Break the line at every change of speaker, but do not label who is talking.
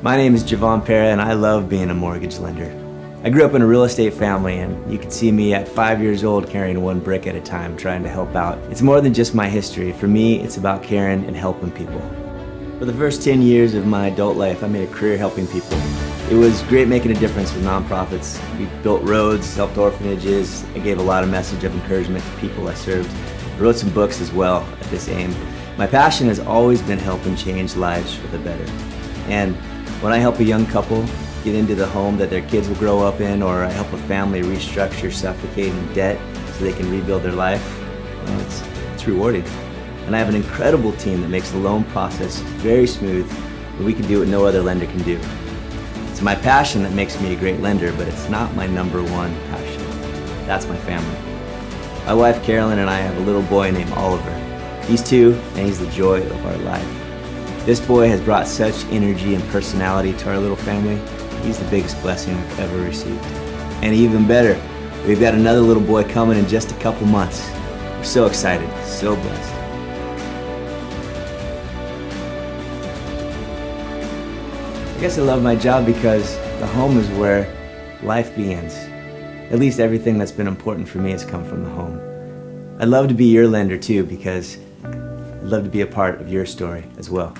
My name is Jevon Perra and I love being a mortgage lender. I grew up in a real estate family and you can see me at 5 years old carrying one brick at a time trying to help out. It's more than just my history. For me, it's about caring and helping people. For the first 10 years of my adult life, I made a career helping people. It was great making a difference with nonprofits. We built roads, helped orphanages. I gave a lot of message of encouragement to people I served. I wrote some books as well at this aim. My passion has always been helping change lives for the better. And when I help a young couple get into the home that their kids will grow up in, or I help a family restructure suffocating debt so they can rebuild their life, well, it's rewarding. And I have an incredible team that makes the loan process very smooth, and we can do what no other lender can do. It's my passion that makes me a great lender, but it's not my number one passion. That's my family. My wife Carolyn and I have a little boy named Oliver. He's 2, and he's the joy of our life. This boy has brought such energy and personality to our little family. He's the biggest blessing we've ever received. And even better, we've got another little boy coming in just a couple months. We're so excited, so blessed. I guess I love my job because the home is where life begins. At least everything that's been important for me has come from the home. I'd love to be your lender too, because I'd love to be a part of your story as well.